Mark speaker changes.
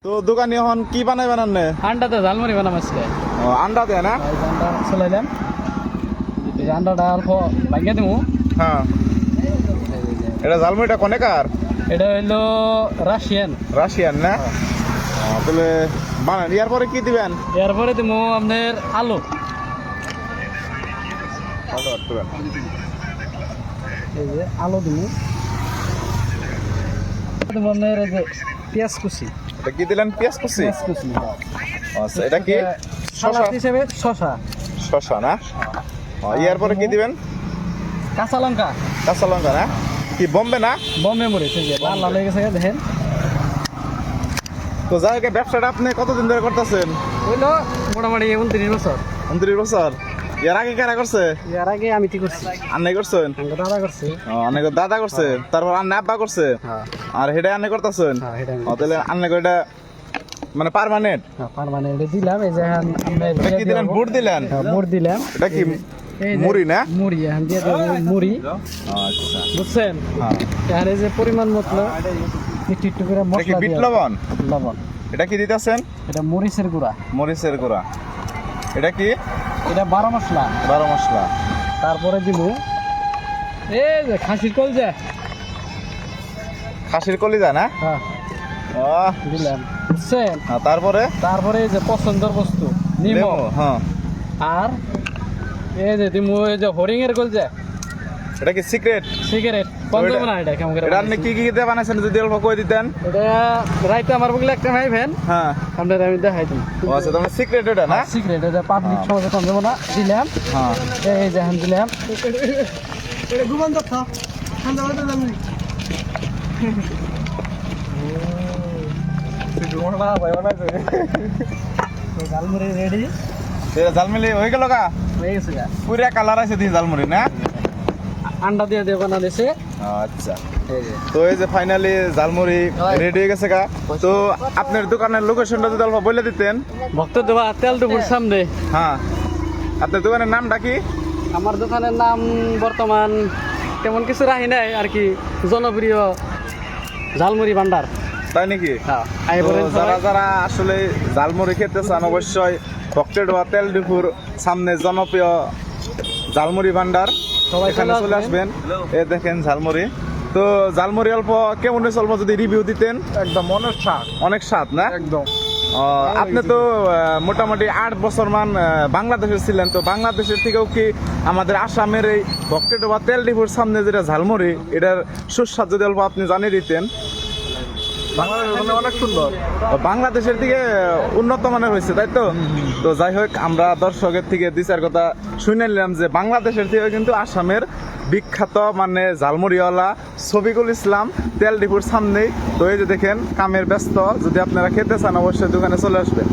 Speaker 1: তো দোকানে এখন কি বানাই বানানে?
Speaker 2: আন্ডাতে ঝালমুড়ি বানাম আজকে।
Speaker 1: আন্ডা দেয় না?
Speaker 2: আন্ডা চলাইলাম, এই আন্ডাটা অল্প ভাঙিয়ে দেবো।
Speaker 1: হ্যাঁ, এটা ঝালমুড়িটা কোনেকার?
Speaker 2: এটা হইলো রাশিয়ান।
Speaker 1: রাশিয়ান না? তাহলে বানান ইয়ার পরে কি দিবেন?
Speaker 2: এরপরে দেবো আপনার আলু। এই যে আলু দেবো, দেবো আপনার এই যে পেঁয়াজ কুচি।
Speaker 1: এটা কি দিলেন? পেঁয়াজ কুচি।
Speaker 2: পেঁয়াজ কুচি
Speaker 1: আচ্ছা, এটা কি?
Speaker 2: সালাদ হিসেবে শসা।
Speaker 1: শসা না? ইয়ার পরে কি দিবেন?
Speaker 2: কাঁচা লঙ্কা।
Speaker 1: কাঁচা লঙ্কা না? কি বোম্বে না?
Speaker 2: বোম্বে মরিচ, এই যে লাল লাল হয়ে গেছে দেখেন।
Speaker 1: তো যাই হোক, ব্যবসাটা আপনি কতদিন ধরে করতেছেন?
Speaker 2: হইলো মোটামুটি 29 বছর।
Speaker 1: 29 বছর। এর আগে কারা করছে?
Speaker 2: এর আগে আমি কি করছি,
Speaker 1: আন্নাই করছেন?
Speaker 2: দাদা করছে।
Speaker 1: অনেক দাদা করছে, তারপর আন্না আব্বা করছে,
Speaker 2: হ্যাঁ
Speaker 1: আর হেডে আন্না করতেছেন।
Speaker 2: হ্যাঁ, এটা
Speaker 1: তাহলে আন্না এটা মানে পার্মানেন্ট?
Speaker 2: মানে এটা দিলাম। এই যে
Speaker 1: এটা কি দিলেন? বুট দিলেন?
Speaker 2: মুড় দিলাম।
Speaker 1: এটা কি
Speaker 2: এই যে
Speaker 1: মুড়ি না?
Speaker 2: মুড়ি এখন দিয়ে দেবো মুড়ি,
Speaker 1: আচ্ছা,
Speaker 2: বুঝছেন?
Speaker 1: হ্যাঁ।
Speaker 2: এখন এই যে পরিমাণ মতো একটু একটু করে
Speaker 1: এটা কি
Speaker 2: মশলা
Speaker 1: বিট
Speaker 2: দিয়ে
Speaker 1: লবণ?
Speaker 2: লবণ।
Speaker 1: এটা কি দিতেছেন?
Speaker 2: এটা মরিচের গুঁড়া।
Speaker 1: মরিচের গুঁড়া। এটা কি?
Speaker 2: এটা 12 মশলা।
Speaker 1: 12 মশলা।
Speaker 2: তারপরে দিব এই যে খাসির কলজা।
Speaker 1: খাসির কলিজা না?
Speaker 2: হ্যাঁ
Speaker 1: আহ,
Speaker 2: দিলাম, বুঝছেন?
Speaker 1: তারপরে
Speaker 2: তারপরে এই যে পছন্দের বস্তু নিমক।
Speaker 1: লেবু, হ্যাঁ।
Speaker 2: আর এই যে দিমু এই যে হরিং এর কলজা।
Speaker 1: এটা কি সিক্রেট?
Speaker 2: সিগারেট পঞ্চম না, এটা কেমন করে
Speaker 1: এটা আপনি কি কি দিয়ে বানাইছেন যদি অল্প কই দিতেন?
Speaker 2: এটা রাইতে আমার বগলে একটা খাইবেন,
Speaker 1: হ্যাঁ।
Speaker 2: আপনার আমি দেখাই দিই।
Speaker 1: ও আচ্ছা, তাহলে সিক্রেট এটা না?
Speaker 2: সিগারেট এটা পাবলিক সমাজে কম দেবো না, দিলাম।
Speaker 1: হ্যাঁ।
Speaker 2: এই যে দিলাম। ঝালমুড়ি রেডি
Speaker 1: এটা জালমুড়ি হয়ে গেল গা?
Speaker 2: হয়ে গেছে গা।
Speaker 1: পুরা কালার আছে দিয়ে জালমুড়ি না?
Speaker 2: আন্ডা দিয়ে দিয়ে বানা দিয়েছে।
Speaker 1: আচ্ছা, তো এই যে ফাইনালি জালমুড়ি রেডি হয়ে গেছে গা। তো আপনার দোকানের লোকেশনটা যদি অল্প বলে দিতেন।
Speaker 2: ভক্ত দেওয়া তেল দুপুর সামনে।
Speaker 1: হ্যাঁ, আপনার দোকানের নামটা কি?
Speaker 2: আমার দোকানের নাম বর্তমান তেমন কিছু রাখি নাই আর কি, জনপ্রিয় ঝালমুড়ি ভান্ডার।
Speaker 1: তাই নাকি?
Speaker 2: হ্যাঁ,
Speaker 1: তো যারা যারা আসলে জালমুড়ি খেতে চান অবশ্যই ভক্তেডোয়া তেল ডিপুর সামনে জনপ্রিয় ঝালমুড়ি ভান্ডার,
Speaker 2: সবাই
Speaker 1: এখানে চলে আসবেন। এ দেখেন ঝালমুড়ি। তো ঝালমুড়ি অল্প কেমন হয়েছে অল্প যদি রিভিউ দিতেন।
Speaker 2: একদম অনেক স্বাদ।
Speaker 1: অনেক স্বাদ না?
Speaker 2: একদম।
Speaker 1: আপনি তো মোটামুটি 8 বছর বাংলাদেশে ছিলেন, তো বাংলাদেশের থেকেও কি আমাদের আসামের এই ভক্তেডোবা তেল ডিপুর সামনে যেটা ঝালমুড়ি, এটার সুস্বাদ যদি অল্প আপনি জানিয়ে দিতেন।
Speaker 2: অনেক সুন্দর।
Speaker 1: বাংলাদেশের দিকে উন্নত মানের হয়েছে, তাই তো? তো যাই হোক, আমরা দর্শকের থেকে 2-4 কথা শুনে নিলাম যে বাংলাদেশের থেকে কিন্তু আসামের বিখ্যাত মানে ঝালমুড়িওয়ালা শফিকুল ইসলাম তেল ডিপুর সামনেই। তো এই যে দেখেন কামের ব্যস্ত, যদি আপনারা খেতে চান অবশ্যই দোকানে চলে আসবেন।